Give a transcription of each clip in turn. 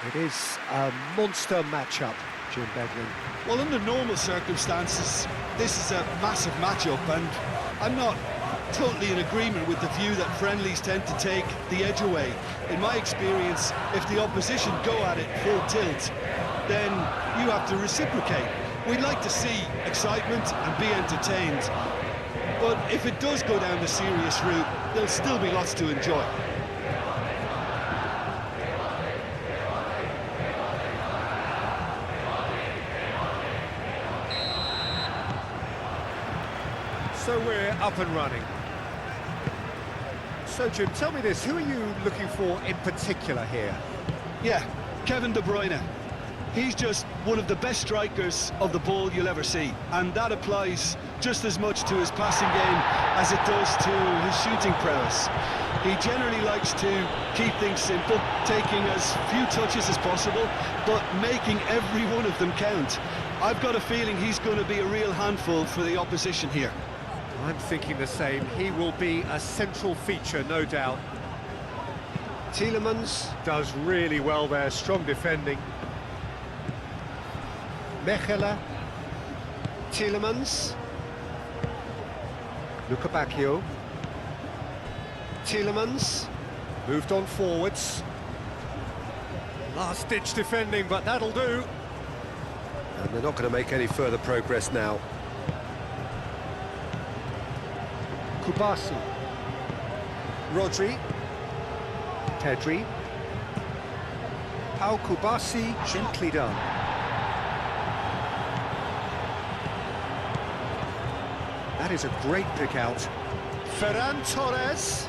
It is a monster matchup, Jim Beglin. Well, under normal circumstances, this is a massive matchup, and I'm not totally in agreement with the view that friendlies tend to take the edge away. In my experience, if the opposition go at it full tilt, then you have to reciprocate. We'd like to see excitement and be entertained, but if it does go down the serious route, there'll still be lots to enjoy. So we're up and running. So Jim, tell me this, who are you looking for in particular here? Yeah, Kevin De Bruyne. He's just one of the best strikers of the ball you'll ever see, and that applies just as much to his passing game as it does to his shooting prowess. He generally likes to keep things simple, taking as few touches as possible, but making every one of them count. I've got a feeling he's going to be a real handful for the opposition here. I'm thinking the same. He will be a central feature, no doubt. Tielemans does really well there, strong defending. Mechelen, Tielemans, Luca Bacchio, Tielemans, moved on forwards. Last-ditch defending, but that'll do. And they're not going to make any further progress now. Kubasi, Rodri, Pedri, Pau Kubasi, gently done. That is a great pick out. Ferran Torres.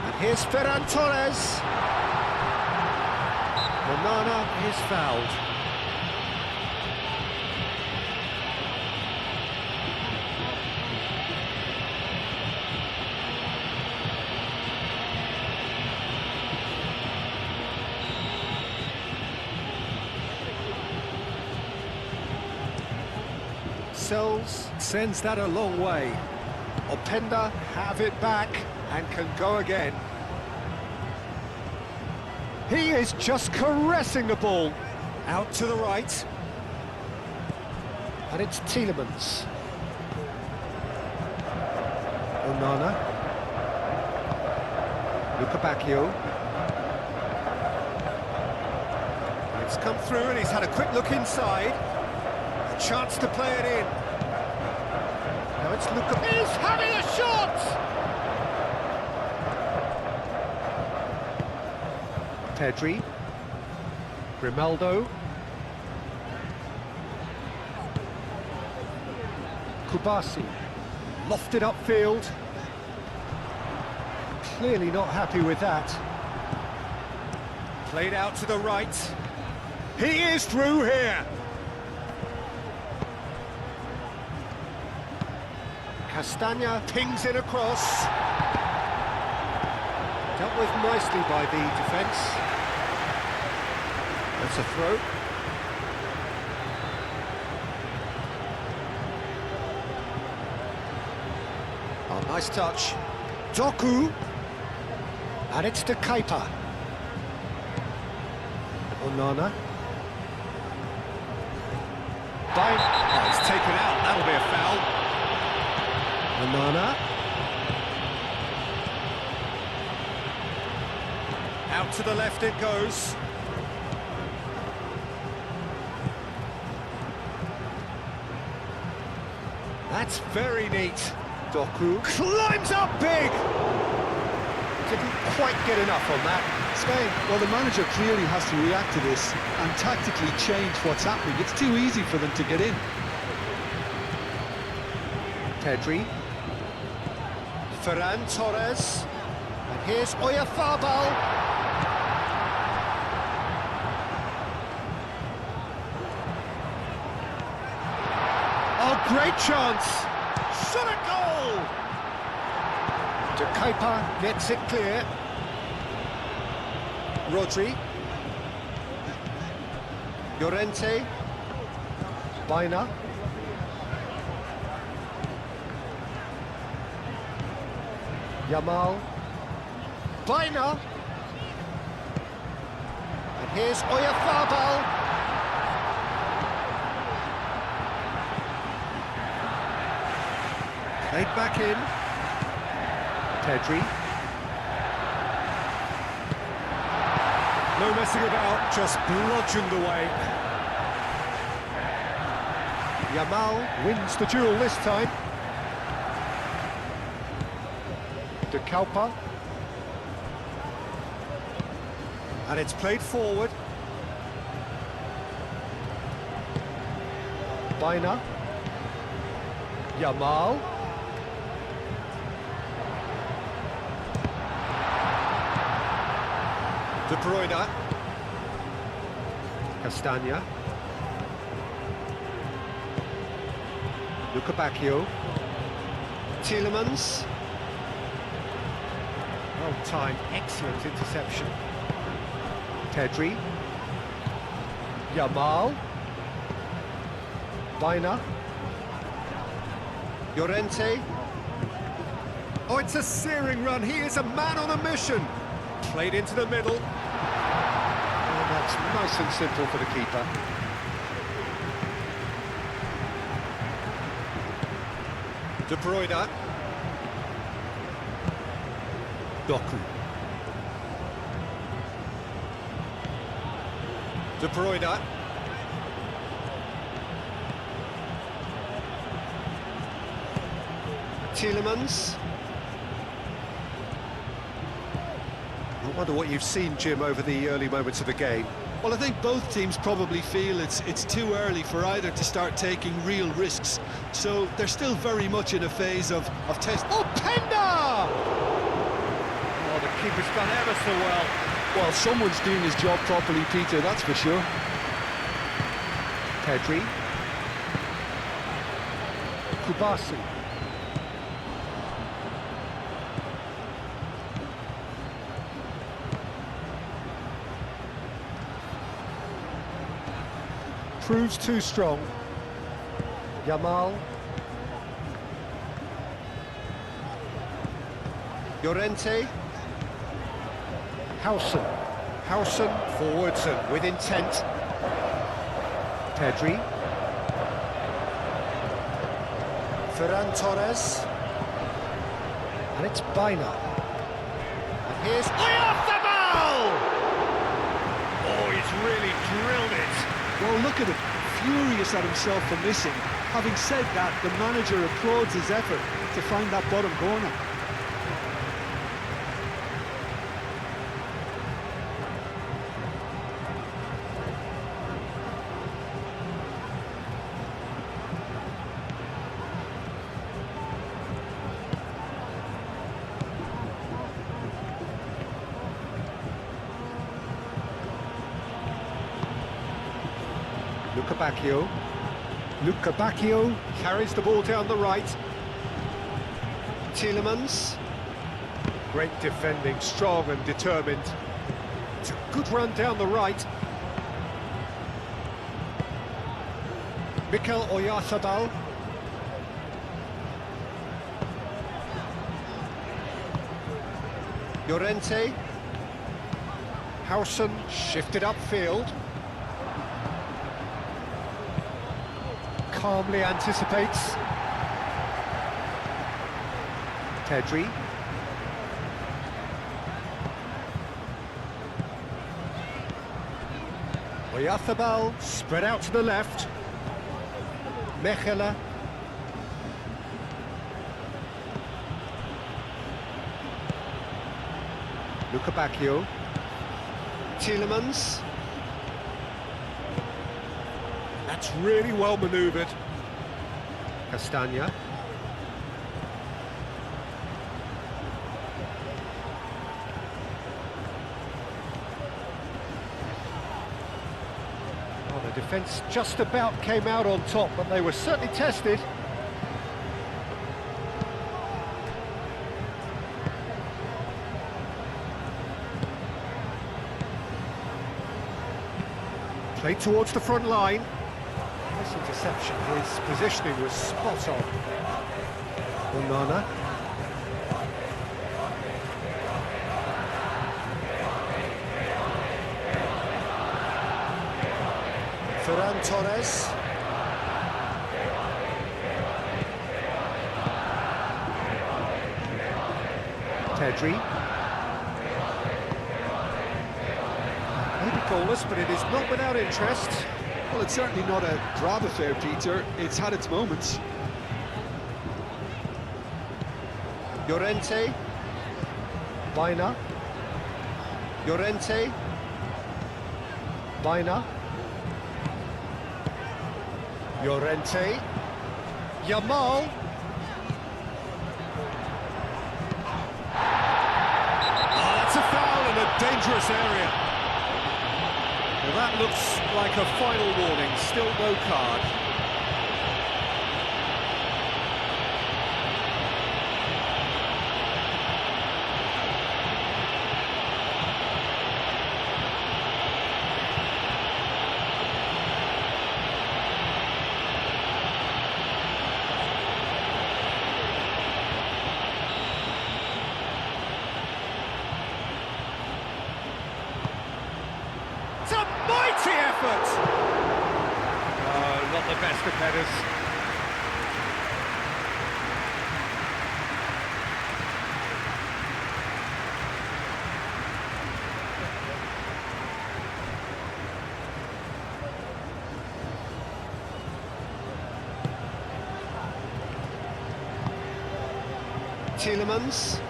And here's Ferran Torres. Onana is fouled. Sends that a long way. Openda have it back and can go again. He is just caressing the ball. Out to the right. And it's Tielemans. Onana. Luca Bacchio. It's come through and he's had a quick look inside. A chance to play it in. Now it's Luca. He's having a shot! Pedri. Grimaldo. Kubasi. Lofted upfield. Clearly not happy with that. Played out to the right. He is through here! Castagna pings it across. Dealt with nicely by the defence. That's a throw. Oh, nice touch. Doku. And it's to Keita. Onana. Oh, it's taken out. That'll be a foul. Onana. Out to the left it goes. That's very neat. Doku climbs up big! Didn't quite get enough on that. Spain, well, the manager clearly has to react to this and tactically change what's happening. It's too easy for them to get in. Pedri. Ferran Torres. And here's Oyarzabal. Oh, great chance! Shot a goal! De Keita gets it clear. Rodri. Llorente. Baina. Yamal. Baina. And here's Oyarzabal. Played back in. Pedri. No messing about, just bludgeoned away. Yamal wins the duel this time. De Kalpa. And it's played forward. Baina. Yamal. De Bruyne. Castagna. Luca Bacchio. Tielemans. Well timed, excellent interception. Pedri. Yamal. Baina. Llorente. Oh, it's a searing run. He is a man on a mission. Played into the middle. And that's nice and simple for the keeper. De Bruyne. Doku. De Bruyne. Tielemans. I wonder what you've seen, Jim, over the early moments of the game. Well, I think both teams probably feel it's too early for either to start taking real risks. So they're still very much in a phase of test. Oh, Penda! Oh, the keeper's done ever so well. Well, someone's doing his job properly, Peter, that's for sure. Pedri. Kubasi. Proves too strong. Yamal. Llorente. Howson. Howson forwards and with intent. Pedri. Ferran Torres. And it's Baina. And here's Oyarzabal! Oh, he's really drilled it. Well, look at him, furious at himself for missing. Having said that, the manager applauds his effort to find that bottom corner. Luca Bacchio. Luca Bacchio carries the ball down the right. Tielemans. Great defending, strong and determined. It's a good run down the right. Mikel Oyarzabal. Llorente. Howson shifted upfield. Calmly anticipates. Pedri. Oyarzabal spread out to the left. Mechela. Luca Bacchio. Tielemans. That's really well manoeuvred. Castagna. Well, the defence just about came out on top, but they were certainly tested. Played towards the front line. Nice interception, his positioning was spot on. Onana. Ferran Torres. Pedri. Maybe goalless, but it is not without interest. Well, it's certainly not a grab affair, Peter. It's had its moments. Llorente. Baina. Llorente. Baina. Llorente. Yamal. Oh, that's a foul in a dangerous area. Well, that looks like a final warning. Still no card. It's a mighty effort! Oh, not the best of headers. Tielemans.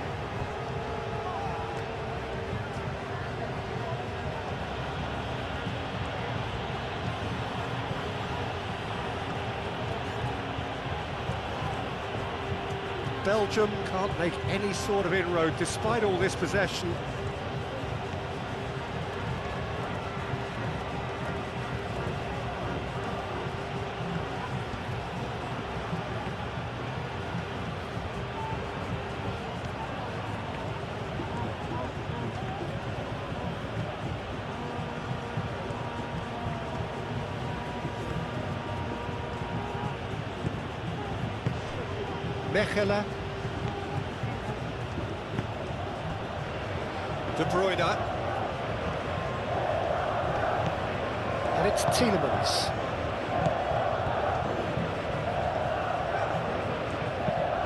Belgium can't make any sort of inroad despite all this possession. Mechelen. De Bruyne. And it's Tielemans.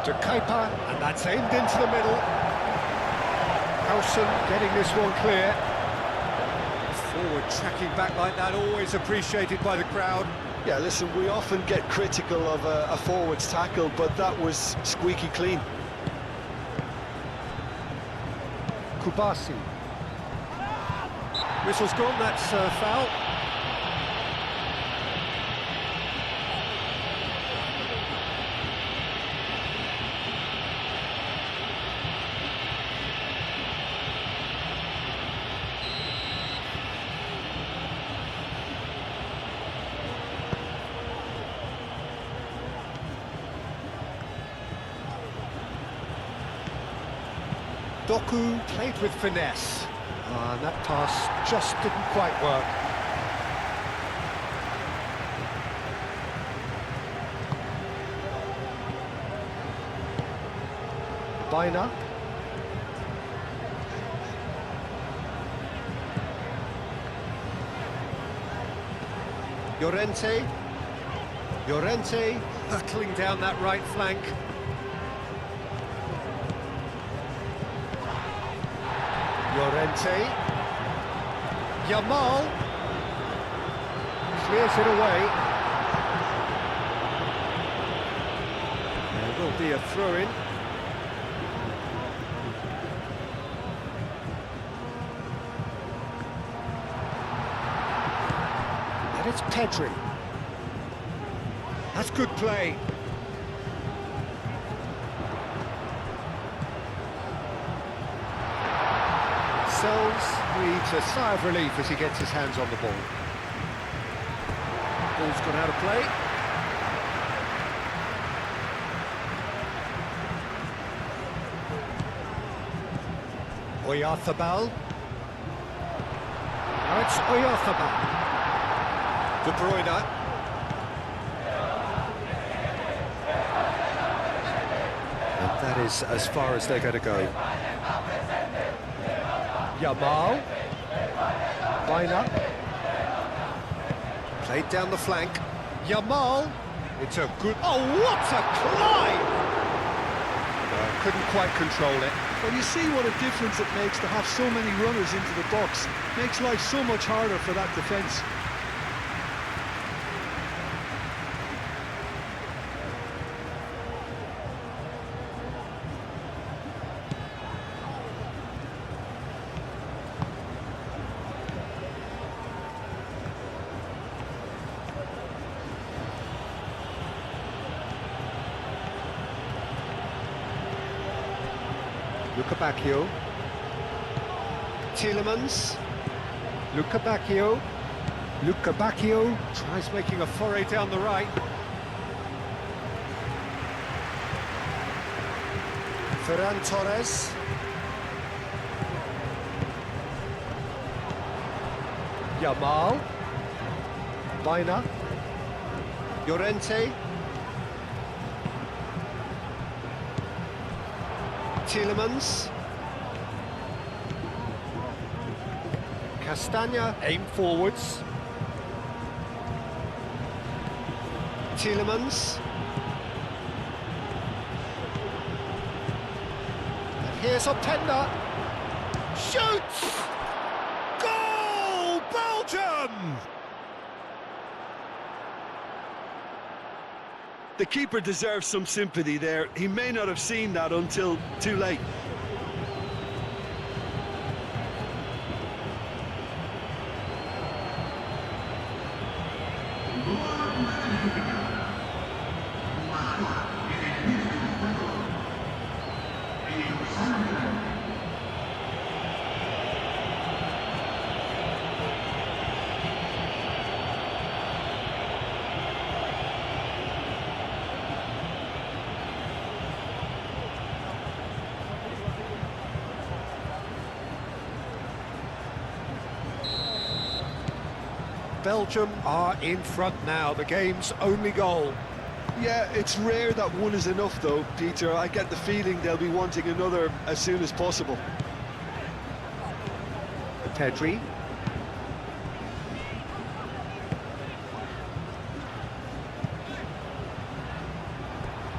To Kuiper, and that's aimed into the middle. Howson getting this one clear. Forward tracking back like that, always appreciated by the crowd. Yeah, listen, we often get critical of a forward's tackle, but that was squeaky clean. Kubasi. Whistle's gone, that's foul. Doku played with finesse. And that pass just didn't quite work. Baina. Llorente. Llorente Hurtling down that right flank. Llorente. Yamal. Clears it away. There will be a throw-in. And it's Pedri. That's good play. Sells breathes a sigh of relief as he gets his hands on the ball. Ball's gone out of play. Oyarzabal. Now it's Oyarzabal. De Bruyne. And that is as far as they're going to go. Yamal. Baina. Played down the flank. Yamal. It's a good... Oh, what a climb! Couldn't quite control it. Well, you see what a difference it makes to have so many runners into the box. Makes life so much harder for that defence. Luca Bacchio. Tielemans. Luca Bacchio. Luca Bacchio tries making a foray down the right. Ferran Torres. Yamal. Baina. Llorente. Tielemans. Castagna aim forwards. Tielemans. And here's Openda. Shoots! Goal! Belgium! The keeper deserves some sympathy there. He may not have seen that until too late. Belgium are in front now, the game's only goal. Yeah, it's rare that one is enough though, Peter. I get the feeling they'll be wanting another as soon as possible. Pedri.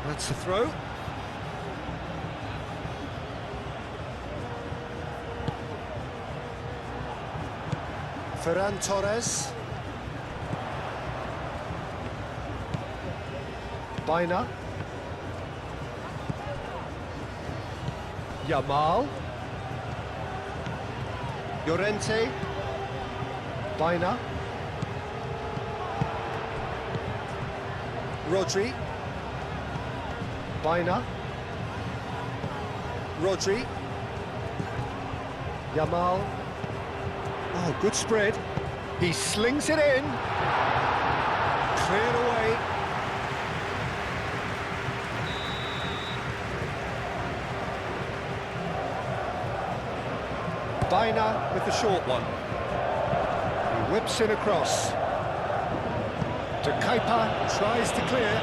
That's the throw. Ferran Torres. Baina. Yamal. Llorente. Baina. Rodri. Baina. Rodri. Yamal. Oh, good spread. He slings it in. Cleared away. Baina with the short one. He whips it across. De Kuyper tries to clear.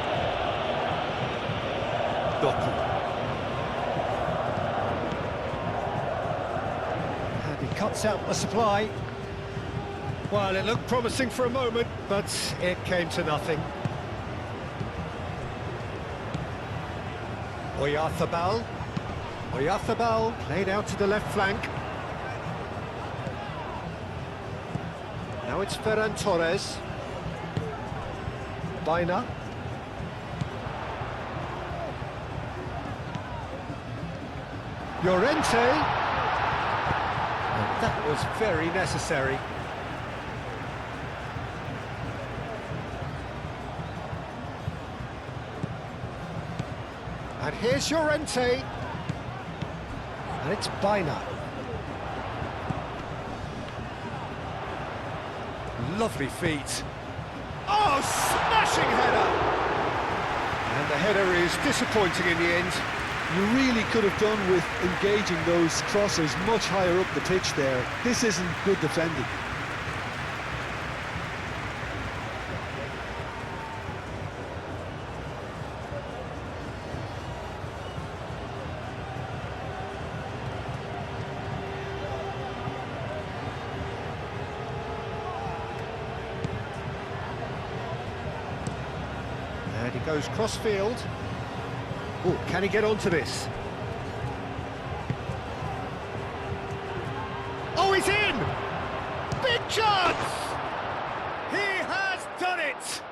Doku. And he cuts out the supply. Well, it looked promising for a moment, but it came to nothing. Oyarzabal. Oyarzabal played out to the left flank. Now it's Ferran Torres. Baina. Llorente. And that was very necessary. And here's Llorente. And it's Baina. Lovely feet. Oh, smashing header! And the header is disappointing in the end. You really could have done with engaging those crossers much higher up the pitch there. This isn't good defending. Goes cross-field. Oh, can he get onto this? Oh, he's in! Big chance! He has done it!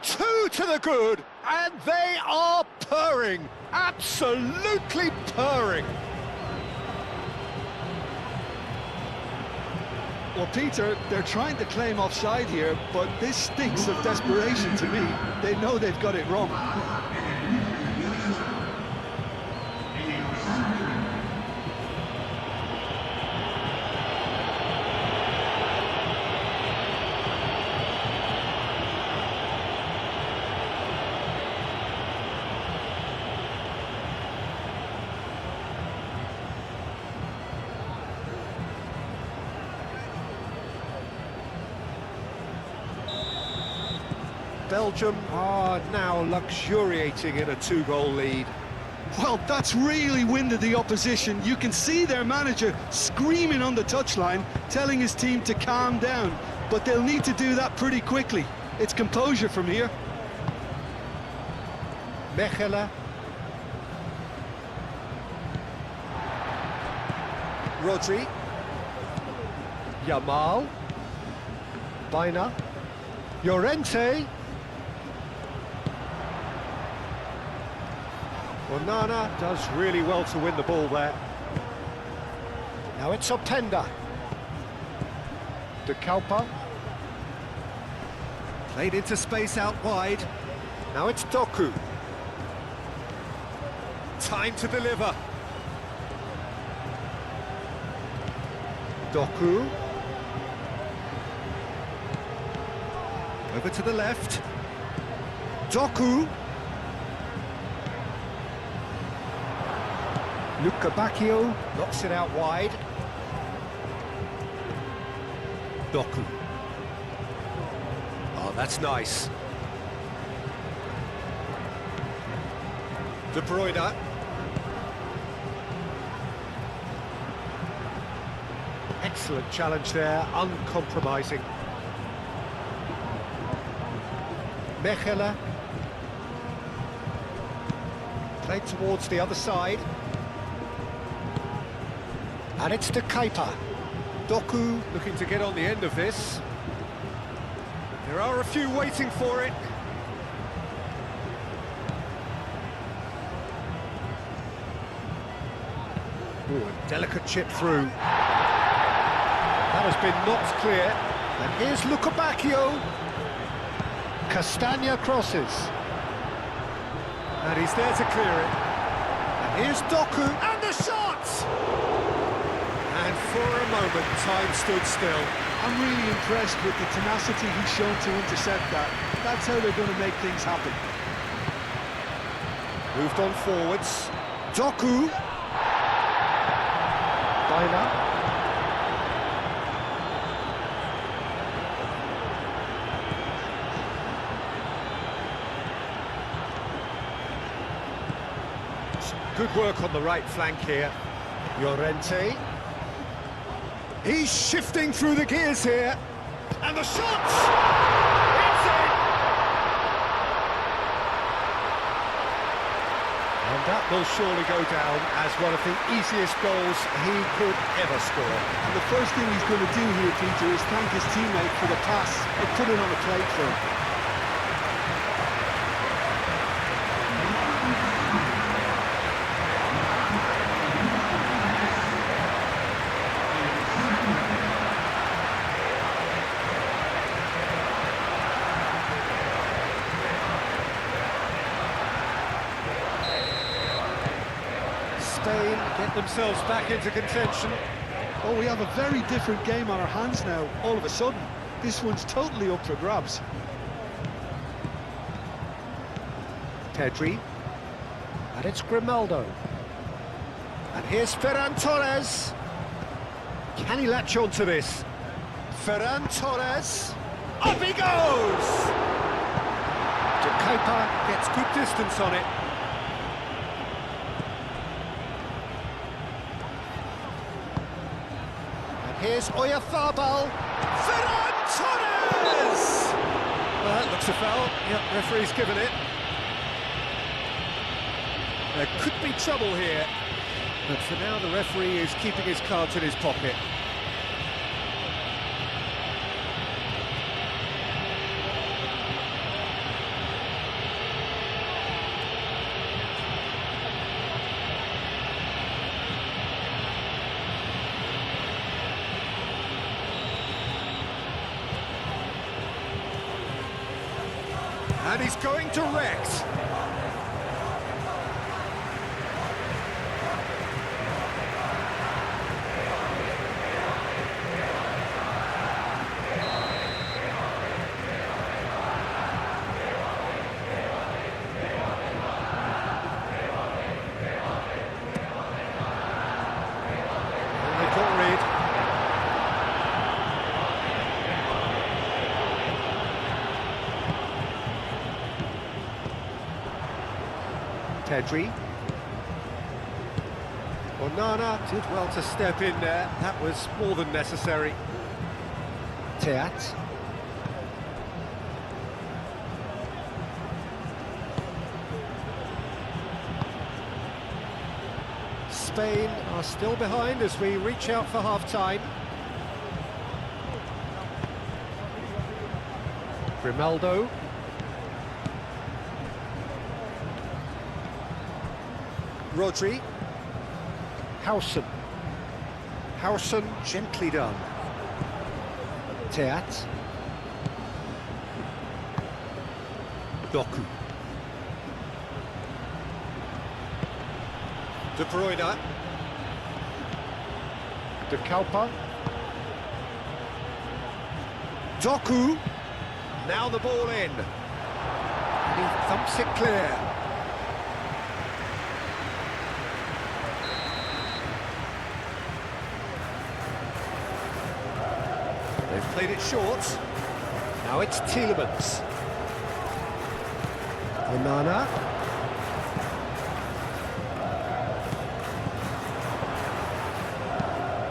Two to the good, and they are purring, absolutely purring. Well, Peter, they're trying to claim offside here, but this stinks of desperation to me. They know they've got it wrong. Belgium are now luxuriating in a two-goal lead. Well, that's really winded the opposition. You can see their manager screaming on the touchline, telling his team to calm down. But they'll need to do that pretty quickly. It's composure from here. Mechelen. Rodri. Yamal. Baina. Llorente. Onana does really well to win the ball there. Now it's Openda. De Kalpa. Played into space out wide. Now it's Doku. Time to deliver. Doku. Over to the left. Doku. Luca Bacchio knocks it out wide. Doku. Oh, that's nice. De Bruyne. Excellent challenge there, uncompromising. Mechelen. Played towards the other side. And it's De Keeper. Doku looking to get on the end of this. There are a few waiting for it. Ooh, a delicate chip through. That has been knocked clear. And here's Luca Bacchio. Castagna crosses. And he's there to clear it. And here's Doku. And the shot! And for a moment, time stood still. I'm really impressed with the tenacity he's shown to intercept that. That's how they're going to make things happen. Moved on forwards. Doku. Baina. Good work on the right flank here. Llorente. He's shifting through the gears here. And the shot! It's in! And that will surely go down as one of the easiest goals he could ever score. And the first thing he's going to do here, Peter, is thank his teammate for the pass and put it on a plate for him. Spain get themselves back into contention. Oh, we have a very different game on our hands now, all of a sudden. This one's totally up for grabs. Pedri. And it's Grimaldo. And here's Ferran Torres. Can he latch on to this? Ferran Torres. Up he goes! De Keeper gets good distance on it. Here's Oyarzabal. Ferran Torres! Looks a foul. Yep, referee's given it. There could be trouble here, but for now the referee is keeping his cards in his pocket. And he's going direct. They can't read. Pedri. Onana did well to step in there. That was more than necessary. Teat. Spain are still behind as we reach out for half-time. Grimaldo. Rodri. Howson. Howson, gently done. Teat. Doku. De Bruyne. De Kaupa. Doku. Now the ball in. And he thumps it clear. They've played it short. Now it's Tielemans. Onana.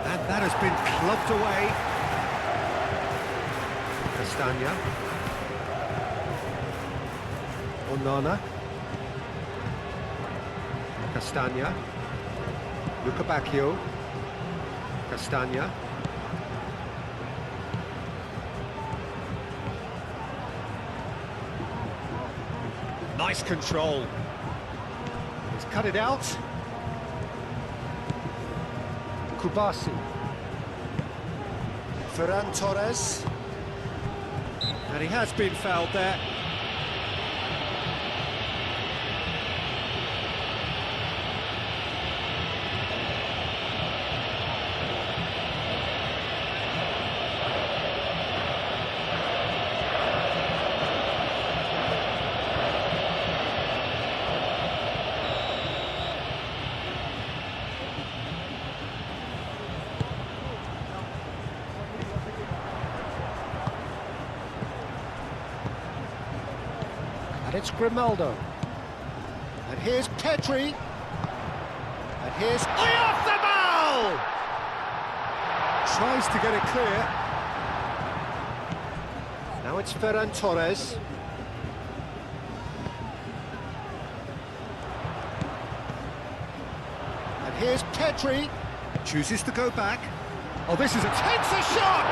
And that has been clubbed away. Castagna. Onana. Castagna. Luca Bacchio. Castagna. Nice control. He's cut it out. Kubasi. Ferran Torres. And he has been fouled there. And it's Grimaldo. And here's Pedri. And here's off the ball! Tries to get it clear. Now it's Ferran Torres. And here's Pedri. Chooses to go back. Oh, this is a... Takes a shot!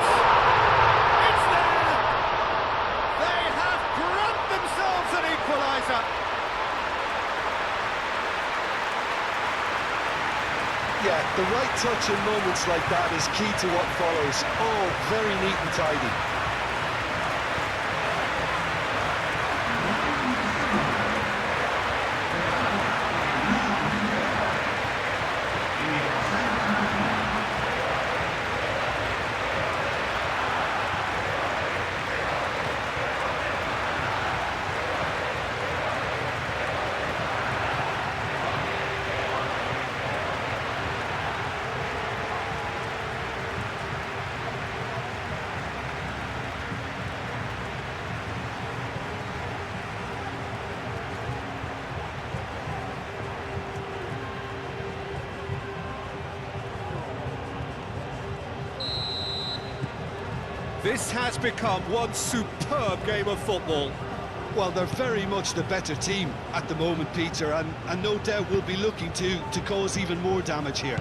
It's there! They have grabbed themselves an equaliser. Yeah, the right touch in moments like that is key to what follows. Oh, very neat and tidy. This has become one superb game of football. Well, they're very much the better team at the moment, Peter, and no doubt will be looking to cause even more damage here.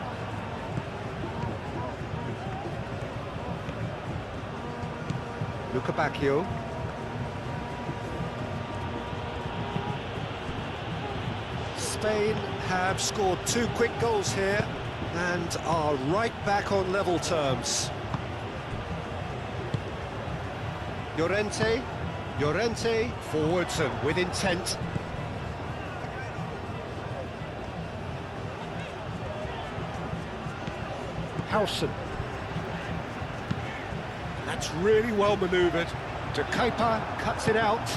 Luca Bacchio. Spain have scored 2 quick goals here and are right back on level terms. Llorente, forwards and with intent. Howson. That's really well manoeuvred. De Kuyper cuts it out.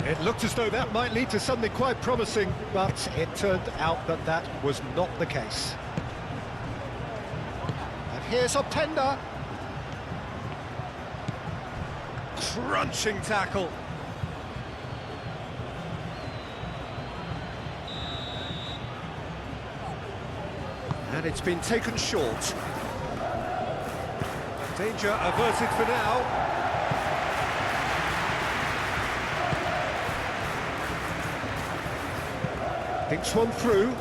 It looked as though that might lead to something quite promising, but it turned out that that was not the case. And here's Openda. Crunching tackle. And it's been taken short. Danger averted for now. Thinks one through.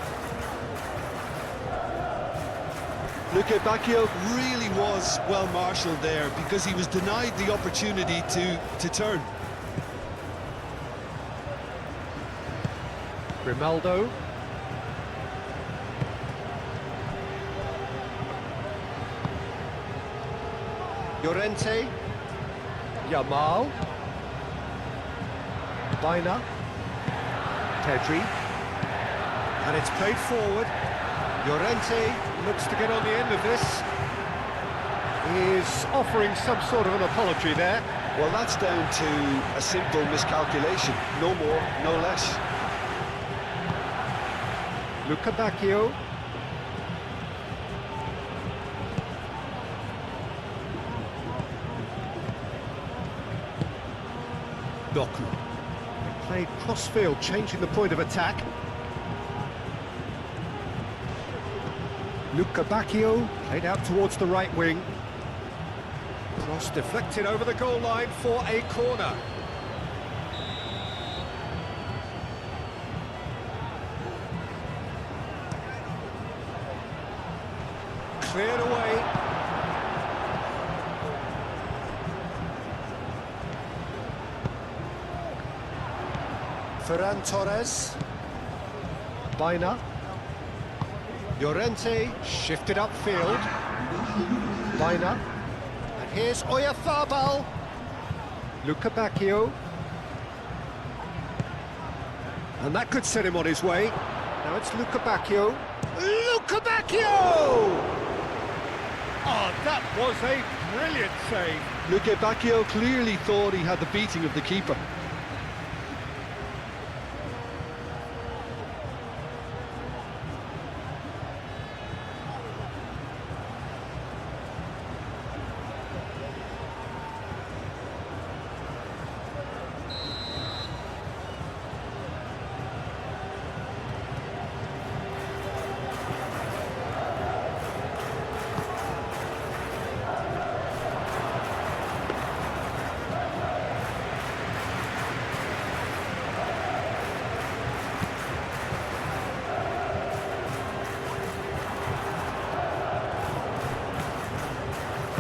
Luca Bacchio really was well marshalled there because he was denied the opportunity to turn. Grimaldo. Llorente. Yamal. Baina. Pedri. And it's played forward. Llorente looks to get on the end of this. He is offering some sort of an apology there. Well, that's down to a simple miscalculation. No more, no less. Luca Bacchio. Doku. They played cross-field, changing the point of attack. Luca Bacchio played out towards the right wing. Cross deflected over the goal line for a corner. Cleared away. Ferran Torres. Baina. Llorente shifted upfield. Baina. And here's Oyarzabal. Luca Bacchio. And that could set him on his way. Now it's Luca Bacchio. Luca Bacchio! Oh, that was a brilliant save. Luca Bacchio clearly thought he had the beating of the keeper.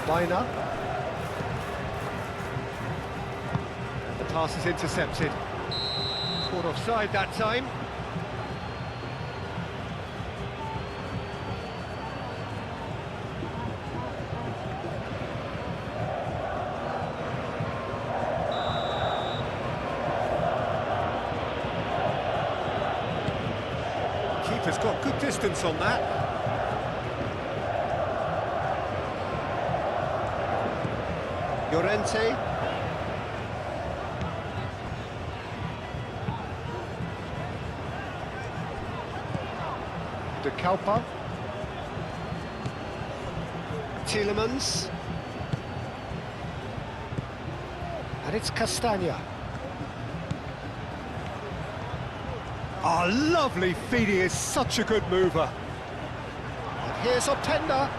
Baina. The pass is intercepted. Caught offside that time. Keeper's got good distance on that. Llorente. De Kuyper. Tielemans. And it's Castagna. Oh, lovely feed, he is such a good mover. And here's Openda.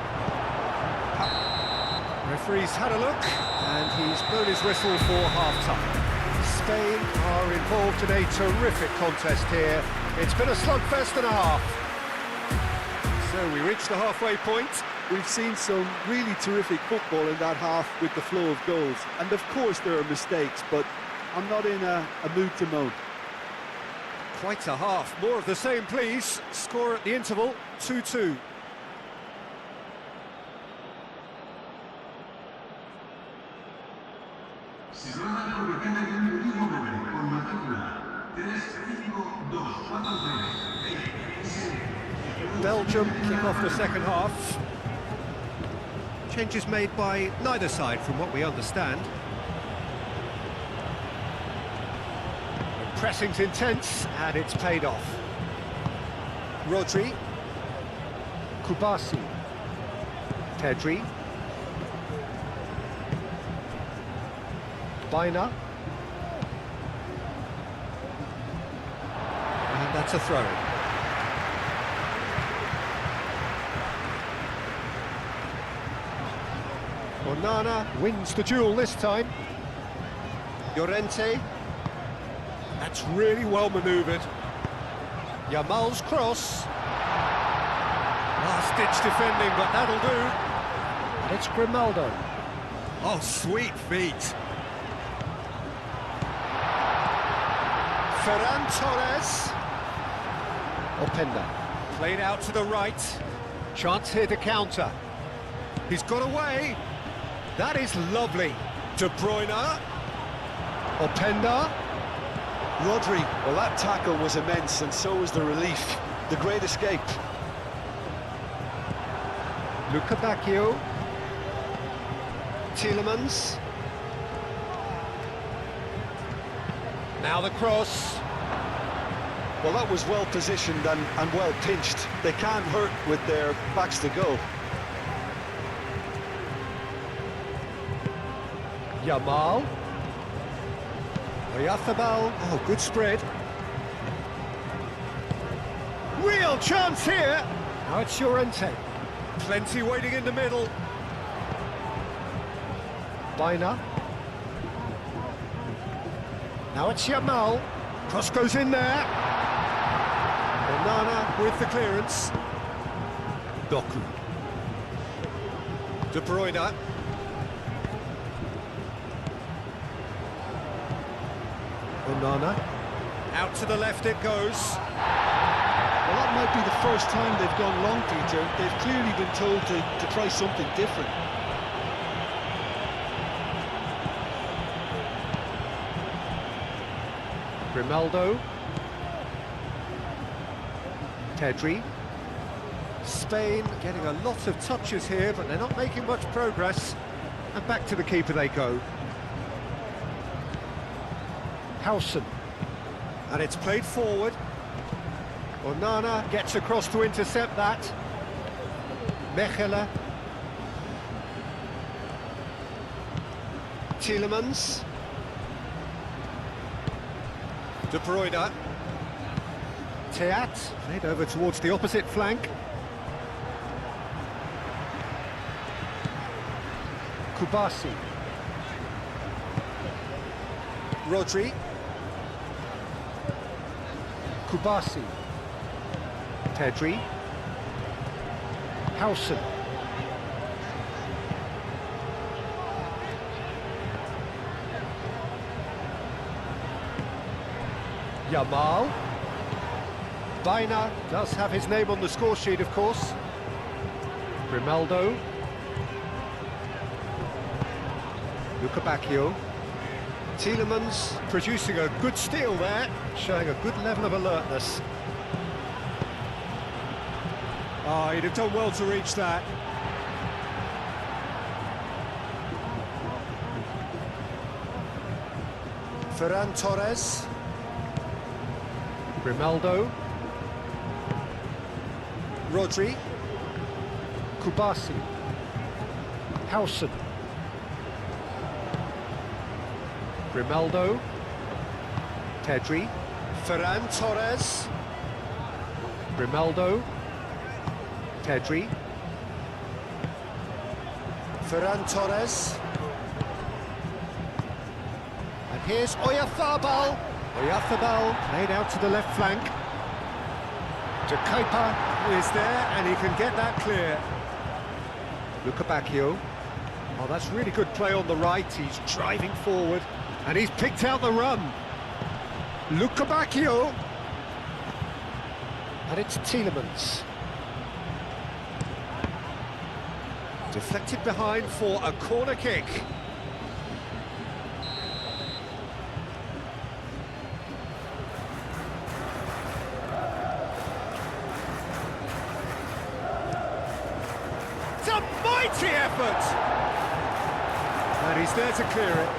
Referee's had a look, and he's blown his whistle for half-time. Spain are involved in a terrific contest here. It's been a slugfest and a half. So we reach the halfway point. We've seen some really terrific football in that half with the flow of goals. And of course there are mistakes, but I'm not in a mood to moan. Quite a half. More of the same, please. Score at the interval, 2-2. Belgium kick off the second half. Changes made by neither side from what we understand. Pressing's intense and it's paid off. Rodri. Kubasi. Pedri. Baina. And that's a throw. Onana wins the duel this time. Llorente. That's really well manoeuvred. Yamal's cross. Last-ditch defending, but that'll do. And it's Grimaldo. Oh, sweet feet. Ferran Torres. Openda. Played out to the right. Chance here to counter. He's got away. That is lovely. De Bruyne. Openda. Rodri, well that tackle was immense and so was the relief. The great escape. Luca Bacchio. Tielemans. Now the cross. Well, that was well positioned and well pinched. They can't hurt with their backs to go. Yamal. Oyarzábal. Oh, good spread. Real chance here. Now it's Llorente. Plenty waiting in the middle. Baina. Now it's Yamal. Cross goes in there. Onana with the clearance. Doku. De Bruyne. Onana. Out to the left it goes. Well, that might be the first time they've gone long, Peter. They've clearly been told to try something different. Grimaldo. Pedri. Spain getting a lot of touches here, but they're not making much progress. And back to the keeper they go. Howson. And it's played forward. Onana gets across to intercept that. Mechelen. Tielemans. De Bruyne. Teat, played over towards the opposite flank. Kubasi. Rodri. Kubasi. Pedri. Howson. Yamal. Baina does have his name on the score sheet, of course. Grimaldo. Luca Bacchio. Tielemans producing a good steal there, showing a good level of alertness. Oh, he'd have done well to reach that. Ferran Torres. Grimaldo. Rodri. Kubasi. Howson. Grimaldo. Pedri. Ferran Torres. Grimaldo. Pedri. Ferran Torres. And here's Oyarzabal. Oyarzabal played out to the left flank. De Kepa is there, and he can get that clear. Lukebakio. Oh, that's really good play on the right. He's driving forward, and he's picked out the run. Lukebakio. And it's Tielemans. Deflected behind for a corner kick. It's a mighty effort! And he's there to clear it.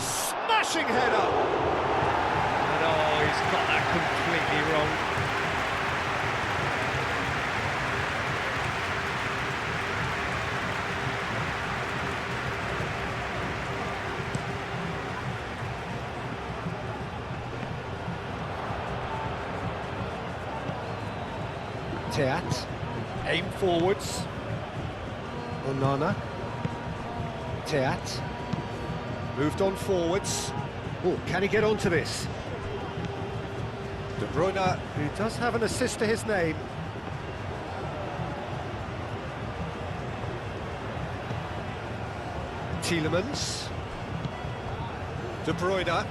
Smashing header! And oh, he's got that completely wrong. Teat, aim forwards. Onana. Teat. Moved on forwards. Oh, can he get onto this? De Bruyne, who does have an assist to his name. Tielemans. De Bruyne.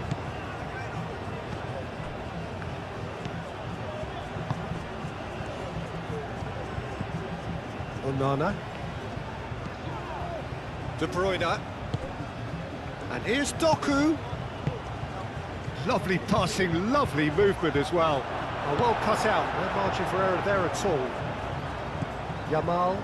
Onana. De Bruyne. And here's Doku. Lovely passing, lovely movement as well. Oh, well cut out, no margin for error there at all. Yamal.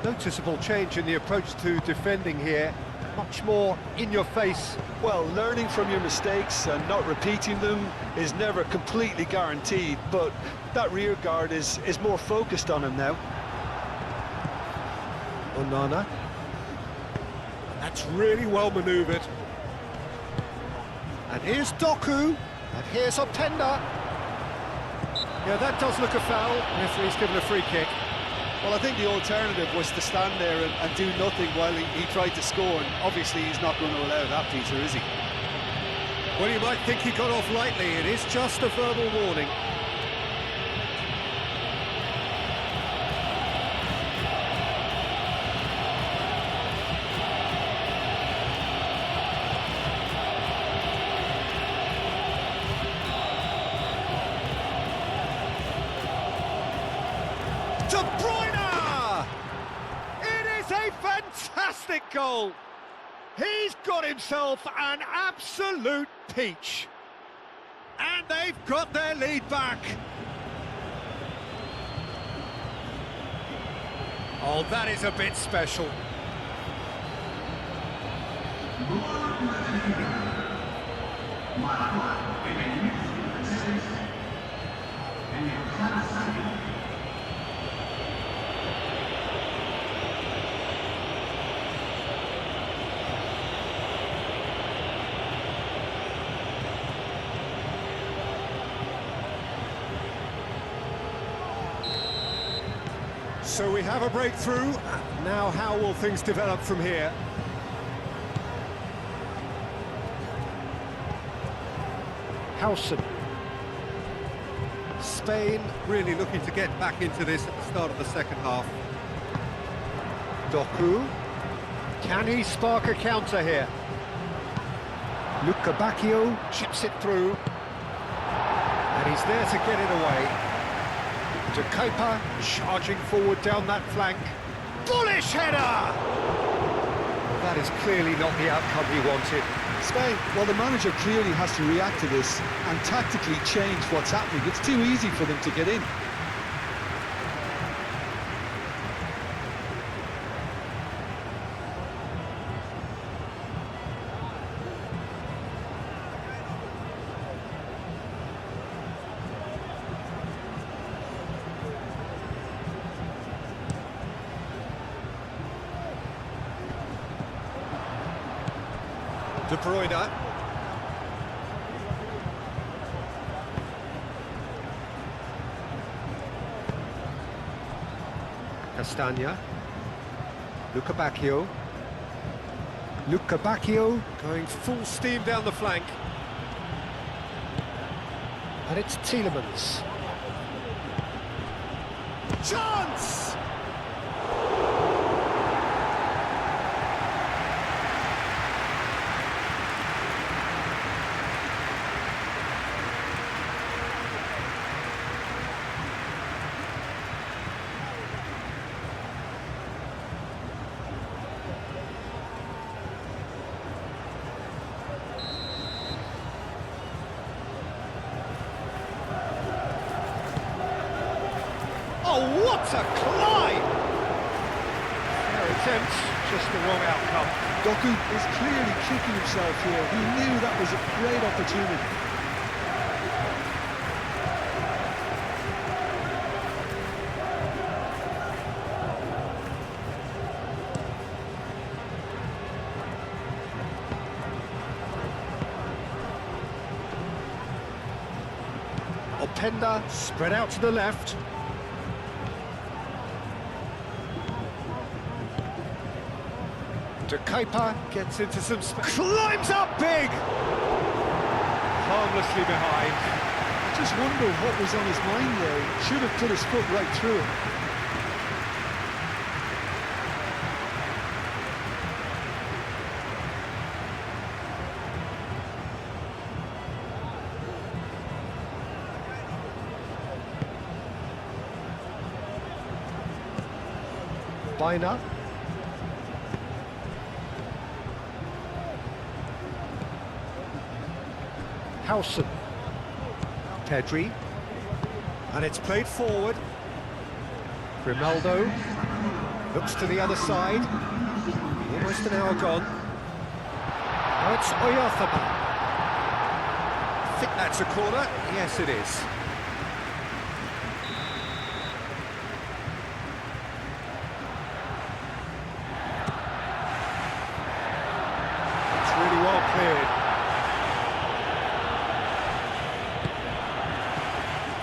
Noticeable change in the approach to defending here. Much more in your face. Well, learning from your mistakes and not repeating them is never completely guaranteed, but that rear guard is more focused on him now. Onana. That's really well manoeuvred. And here's Doku. And here's Openda. Yeah, that does look a foul. Referee's given a free kick. Well, I think the alternative was to stand there and do nothing while he tried to score, and obviously he's not going to allow that, Peter, is he? Well, you might think he got off lightly. It is just a verbal warning. De Bruyne! It is a fantastic goal! He's got himself an absolute peach. And they've got their lead back. Oh, that is a bit special. So we have a breakthrough. Now how will things develop from here? Howson. Spain really looking to get back into this at the start of the second half. Doku. Can he spark a counter here? Lukebakio chips it through. And he's there to get it away. De Kepa charging forward down that flank. Bullish header! That is clearly not the outcome he wanted. Spain, well, the manager clearly has to react to this and tactically change what's happening. It's too easy for them to get in. De Bruyne. Castagna. Luca Bacchio. Luca Bacchio going full steam down the flank. And it's Tielemans. Chance! Oh, what a climb! Fair attempt, just the wrong outcome. Doku is clearly kicking himself here. He knew that was a great opportunity. Openda spread out to the left. De Kuyper gets into some space. Climbs up big! Harmlessly behind. I just wonder what was on his mind there. He should have put his foot right through it. Biner. Howson. Pedri. And it's played forward. Grimaldo. Looks to the other side. Almost an hour gone. Now it's Oyarzabal. I think that's a corner. Yes, it is. It's really well cleared.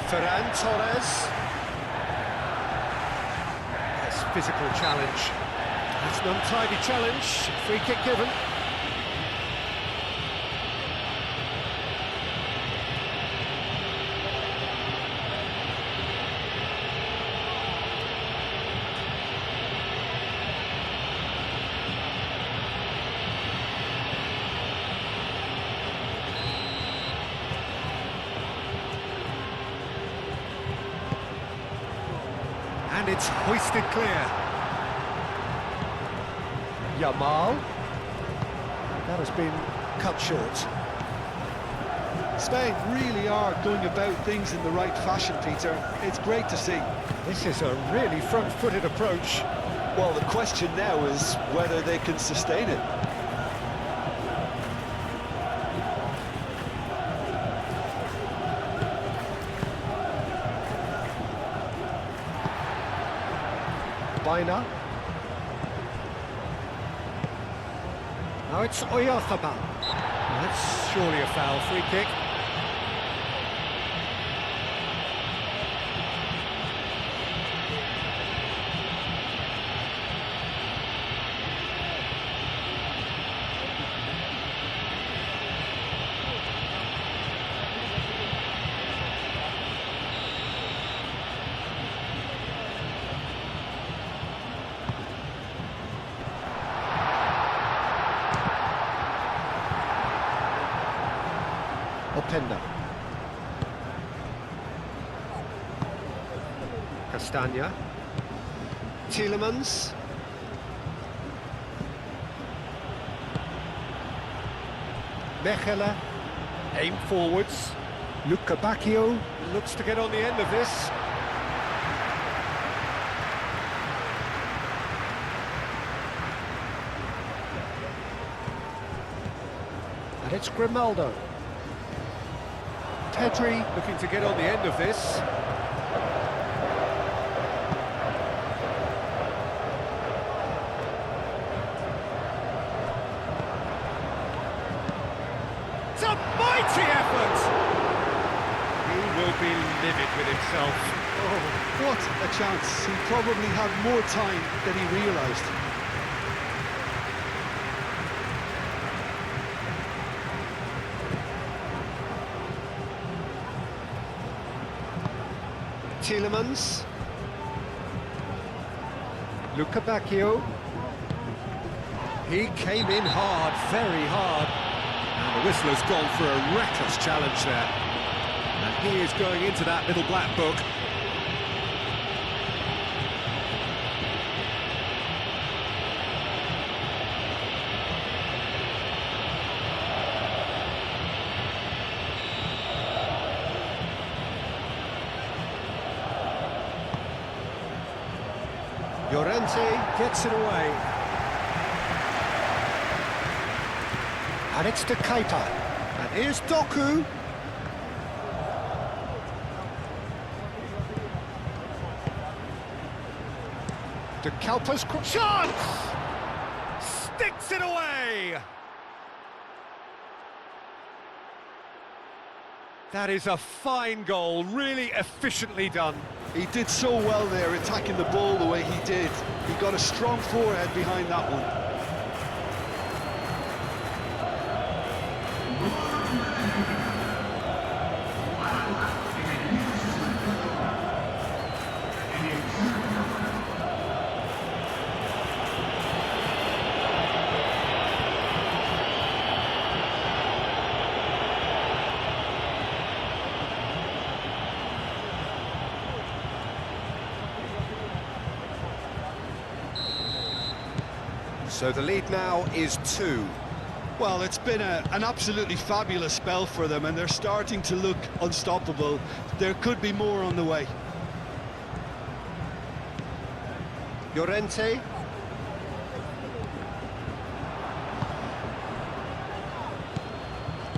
Ferran Torres. Yes, physical challenge. It's an untidy challenge. Free kick given. And it's hoisted clear. Yamal. That has been cut short. Spain really are going about things in the right fashion, Peter. It's great to see. This is a really front-footed approach. Well, the question now is whether they can sustain it. Biner. Now it's Oyarzabal. That's surely a foul. Free kick. Openda. Castagna. Tielemans. Mechelen. Aim forwards. Luca Bacchio looks to get on the end of this. And it's Grimaldo. Pedri looking to get on the end of this. mighty effort! He will be livid with himself. Oh, what a chance. He probably had more time than he realised. Tielemans. Luca Bacchio. He came in hard, very hard. And the whistle has gone for a reckless challenge there. And he is going into that little black book. Llorente gets it away. And it's to Keita. And here's Doku. De Kalpa's chance! Sticks it away! That is a fine goal, really efficiently done. He did so well there, attacking the ball the way he did. He got a strong forehead behind that one. So the lead now is 2. Well, it's been an absolutely fabulous spell for them, and they're starting to look unstoppable. There could be more on the way. Llorente.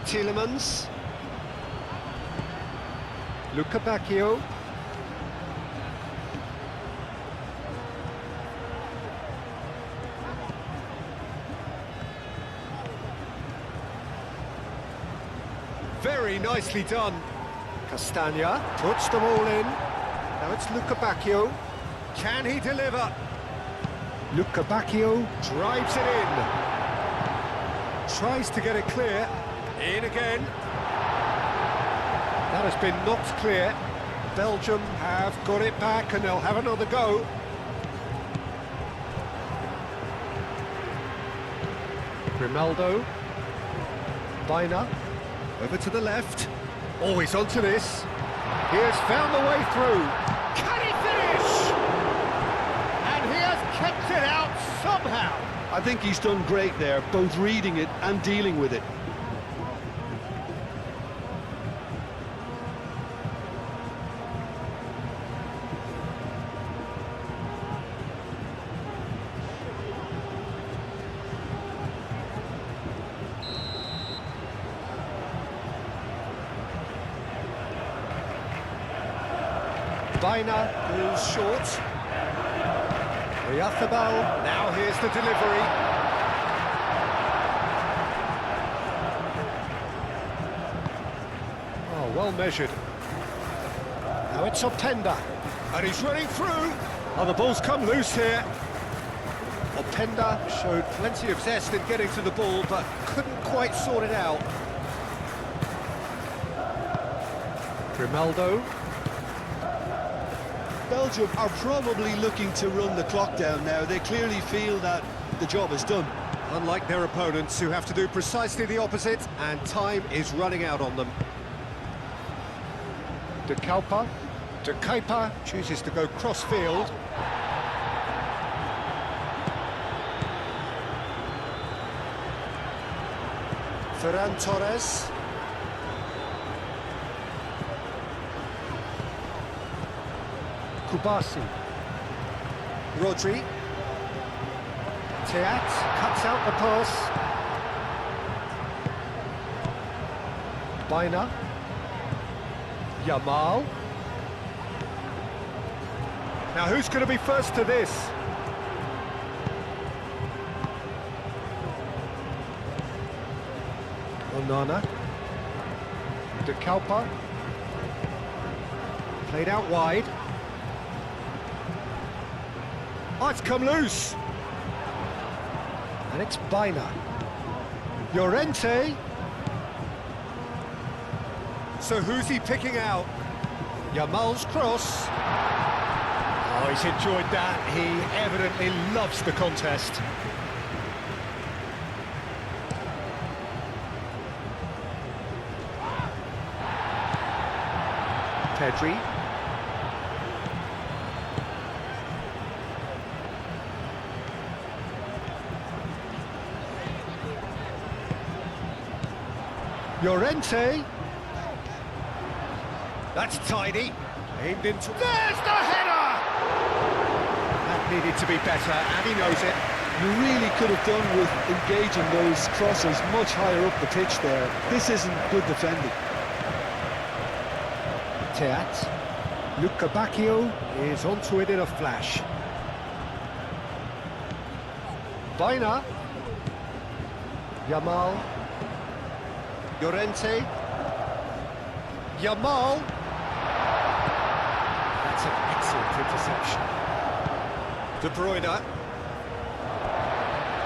Tielemans. Luca Bacchio. Very nicely done. Castagna puts them all in. Now it's Luca Bacchio. Can he deliver? Luca Bacchio. Drives it in. Tries to get it clear. In again. That has been knocked clear. Belgium have got it back and they'll have another go. Grimaldo. Bina. Over to the left. Always onto this. He has found the way through. Can he finish? And he has kept it out somehow. I think he's done great there, both reading it and dealing with it. Bina moves short. Oyarzábal, now here's the delivery. Oh, well measured. Now it's Openda. And he's running through. Oh, the ball's come loose here. Openda showed Plenty of zest in getting to the ball, but couldn't quite sort it out. Grimaldo. Belgium are probably looking to run the clock down now. They clearly feel that the job is done. Unlike their opponents, who have to do precisely the opposite, and time is running out on them. De Kalpa. De Keita chooses to go cross-field. Ferran Torres. Kubasi. Rodri. Teat cuts out the pass. Bina. Yamal. Now who's going to be first to this? Onana. De Kalpa. Played out wide. Oh, it's come loose. And it's Bina. Llorente. So who's he picking out? Yamal's cross. Oh, he's enjoyed that. He evidently loves the contest. Pedri. Llorente. That's tidy. Aimed into... There's the header! That needed to be better, and he knows it. You really could have done with engaging those crosses much higher up the pitch there. This isn't good defending. Teat. Luca Bacchio is onto it in a flash. Bina. Yamal. Llorente. Yamal. That's an excellent interception. De Bruyne.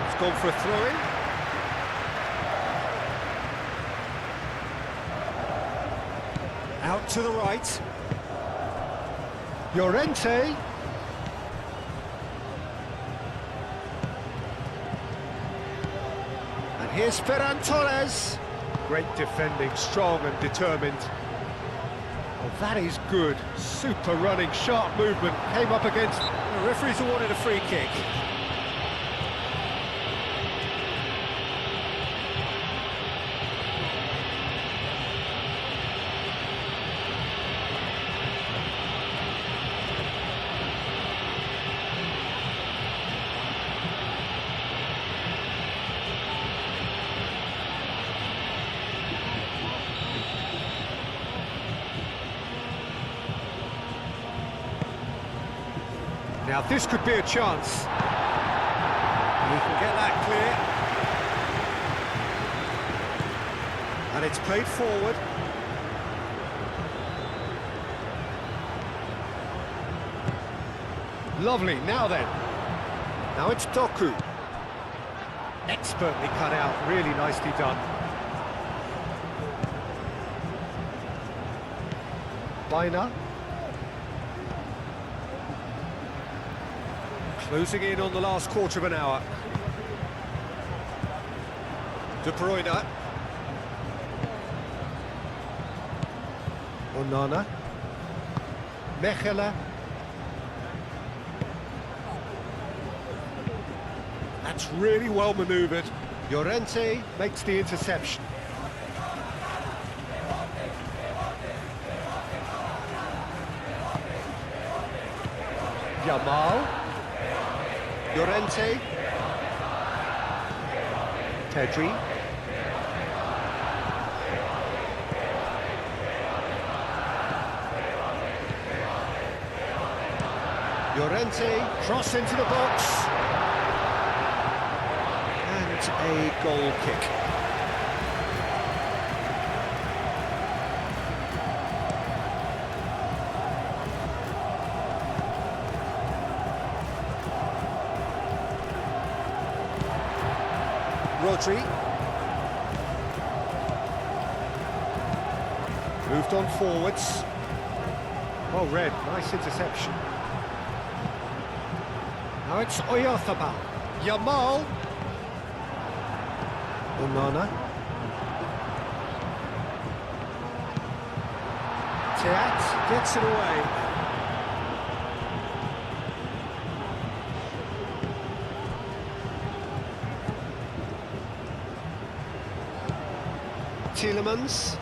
It's gone for a throw-in. Out to the right. Llorente. And here's Ferran Torres. Great defending, strong and determined. Oh, that is good. Super running, sharp movement. Came up against... The referee's awarded a free kick. Now this could be a chance. He can get that clear. And it's played forward. Lovely, now then. Now it's Doku. Expertly cut out, really nicely done. Bina. Closing in on the last quarter of an hour. De Bruyne. Onana. Mechelen. That's really well manoeuvred. Llorente makes the interception. Yamal. Llorente. Pedri. Llorente, cross into the box. And a goal kick. Rodri. Moved on forwards. Well read, nice interception. Now it's Oyarzabal. Yamal. Onana. Teat gets it away. Tielemans.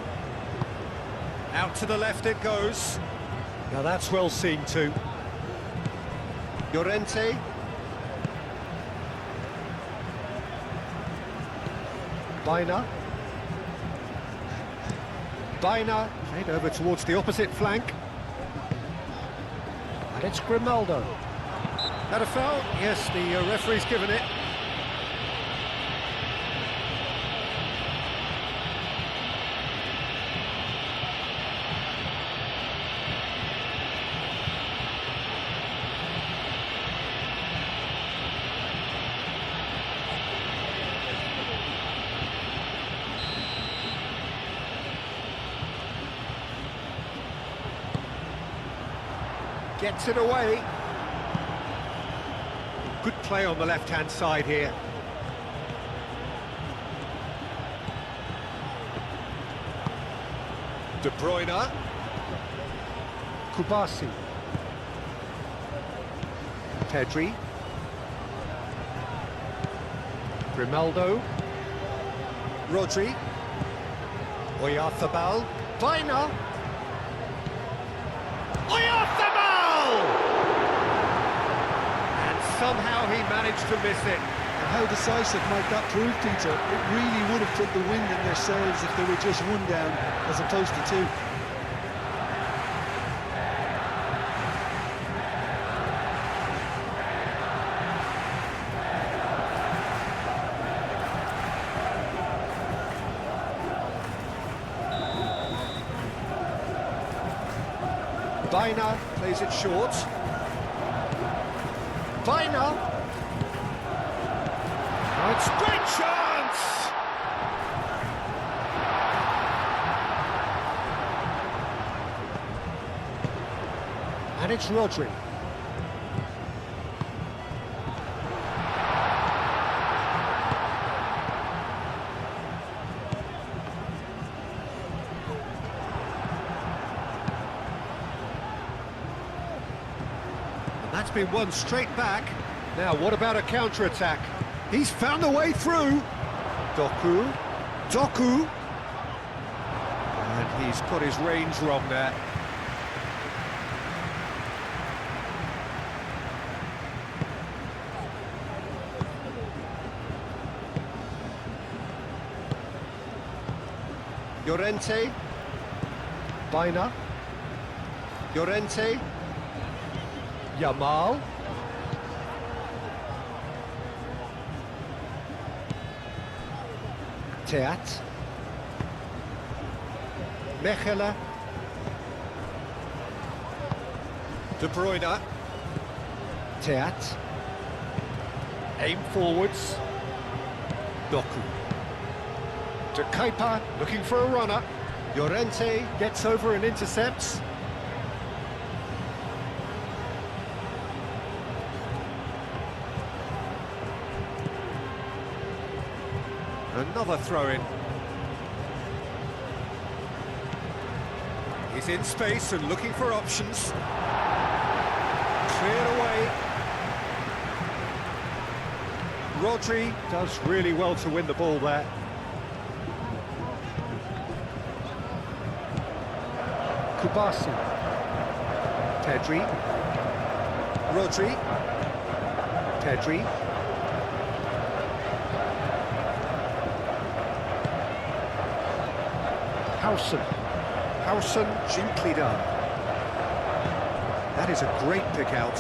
Out to the left it goes. Now that's well seen too. Llorente. Bina. Bina played over towards the opposite flank. And it's Grimaldo. That a foul? Yes, the referee's given it. Gets it away. Good play on the left-hand side here. De Bruyne. Kubasi. Pedri. Grimaldo. Rodri. Oyarzabal. Vaina. Oyarzabal! And somehow he managed to miss it. And how decisive might that prove, Peter? It really would have put the wind in their sails if they were just one down as opposed to two. Vaina plays it short. Vaina. Oh, it's a great chance! And it's Rodri. That's been won straight back. Now, what about a counter-attack? He's found a way through. Doku. And he's got his range wrong there. Llorente. Vaina. Llorente. Yamal. Teat. Mechelen. De Bruyne. Teat. Aim forwards. Doku. De Keeper looking for a runner. Llorente gets over and intercepts. Another throw-in. He's in space and looking for options. Cleared away. Rodri does really well to win the ball there. Kubasi. Pedri. Rodri. Pedri. Howson gently done. That is a great pick out.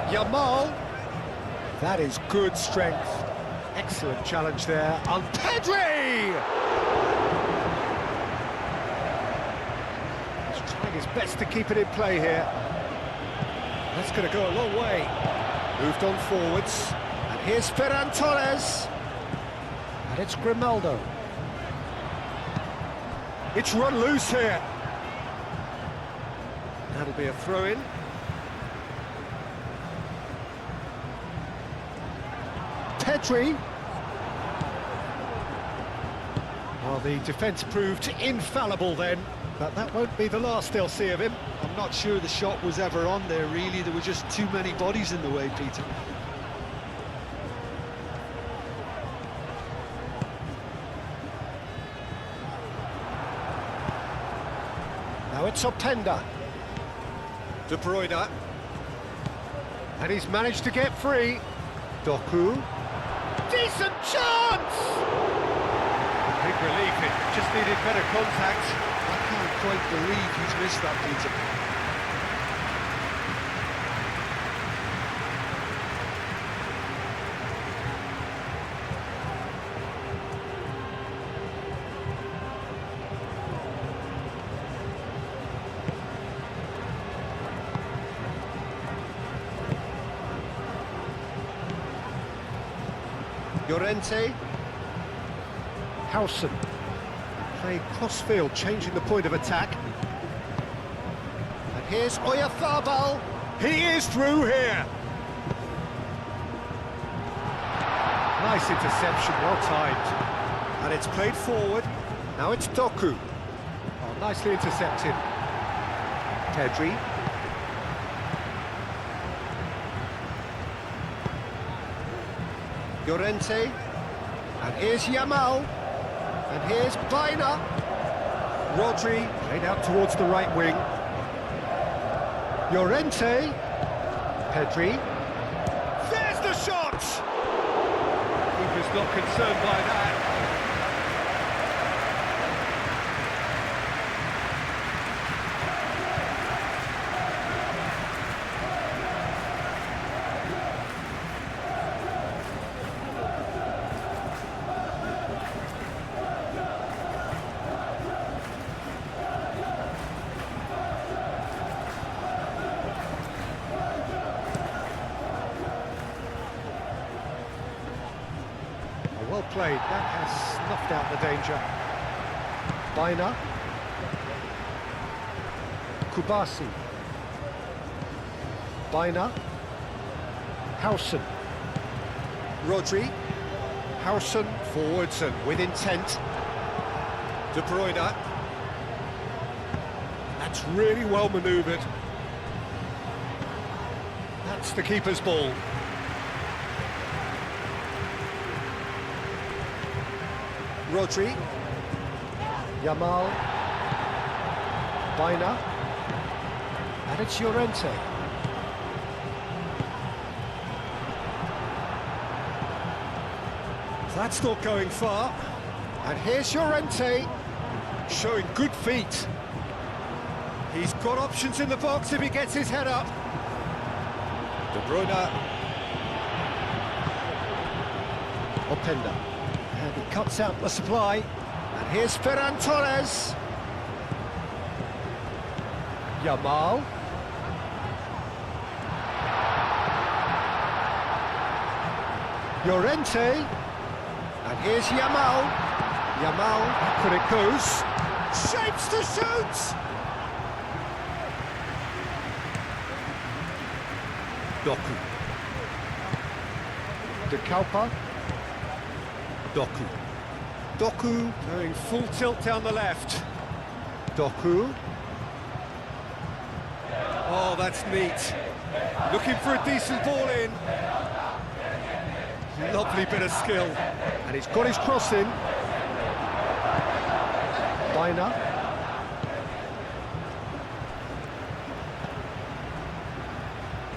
Yamal. That is good strength. Excellent challenge there on Pedri! He's trying his best to keep it in play here. That's going to go a long way. Moved on forwards. And here's Ferran Torres. And it's Grimaldo. It's run loose here. That'll be a throw-in. Pedri. Well, the defence proved infallible then, but that won't be the last they'll see of him. I'm not sure the shot was ever on there, really. There were just too many bodies in the way, Peter. Now it's Openda. De Bruyne. And he's managed to get free. Doku. Decent chance! Big relief, it just needed better contact. I can't quite believe he's missed that, Peter. Llorente. Howson. Playing cross-field, changing the point of attack. And And here's Oyarzabal. He is through here. Nice interception, well timed. And it's played forward. Now it's Doku. Oh, nicely intercepted. Pedri. Llorente. And here's Yamal. And here's Baina. Rodri, played out towards the right wing. Llorente. Pedri. There's the shot! Keeper's not concerned by that. Well played, that has snuffed out the danger. Baina. Kubasi. Baina. Howson. Rodri. Howson forwards and with intent. De Bruyne. That's really well manoeuvred. That's the keeper's ball. Rodri, Yamal, Baina, and it's Llorente. That's not going far. And here's Llorente, showing good feet. He's got options in the box if he gets his head up. De Bruyne. Openda. And he cuts out the supply. And here's Ferran Torres. Yamal. Llorente. And here's Yamal. Yamal, back when it goes. Shapes to shoot! Doku. De Kalpa. Doku. Doku going full tilt down the left. Doku. Oh, that's neat. Looking for a decent ball in. Lovely bit of skill. And he's got his cross in. Baina.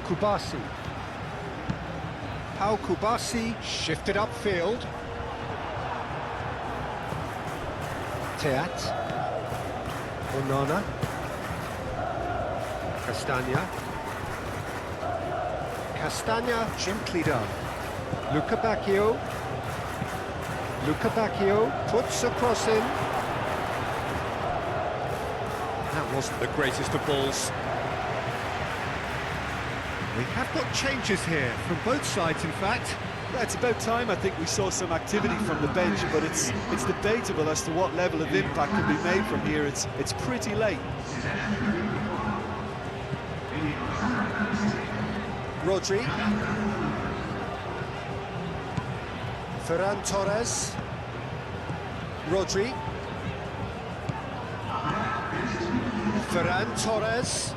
Kubasi. Pau Kubasi shifted upfield. Teat. Onana. Castagna. Castagna gently done. Luca Bacchio. Luca Bacchio puts a cross in. That wasn't the greatest of balls. We have got changes here, from both sides in fact. Yeah, it's about time I think we saw some activity from the bench, but it's debatable as to what level of impact can be made from here. It's pretty late. Rodri. Ferran Torres. Rodri. Ferran Torres.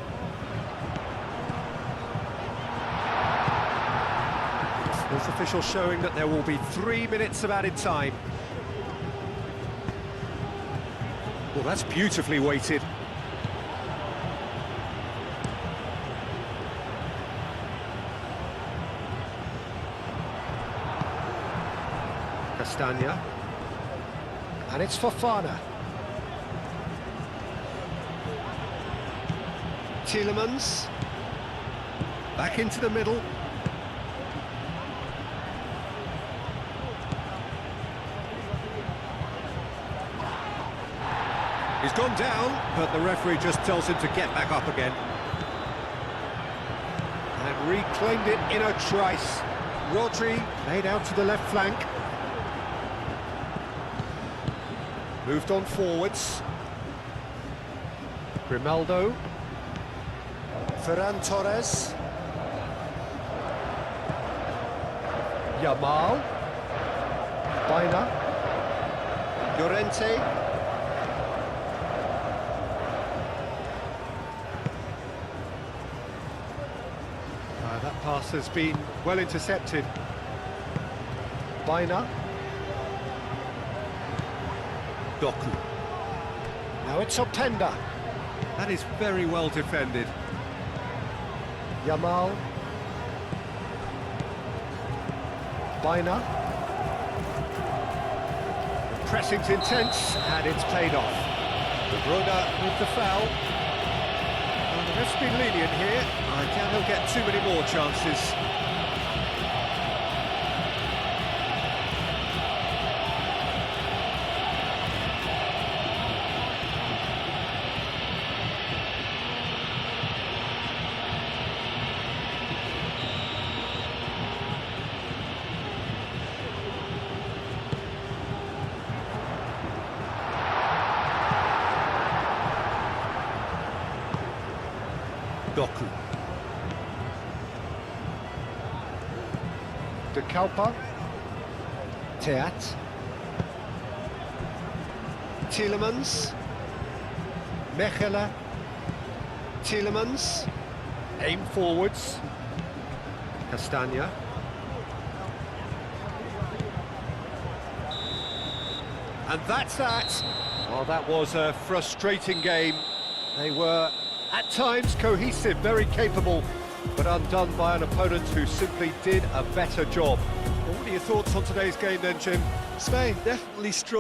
Fourth official showing that there will be 3 minutes of added time. Well, that's beautifully weighted. Castagna. And it's Fofana. Tielemans. Back into the middle. He's gone down, but the referee just tells him to get back up again. And reclaimed it in a trice. Rodri laid out to the left flank. Moved on forwards. Grimaldo. Ferran Torres. Yamal. Baina. Llorente. That pass has been well intercepted. Baina. Doku. Now it's Openda. That is very well defended. Yamal. Baina. Pressing's intense, and it's played off. De Bruyne with the foul. And the ref's been lenient here. I doubt he'll get too many more chances. Doku. De Kalpa. Teat. Tielemans. Mechelen. Tielemans. Aim forwards. Castagna. And that's that. Well, that was a frustrating game. They were, at times, cohesive, very capable, but undone by an opponent who simply did a better job. What are your thoughts on today's game then, Jim? Spain definitely struggled.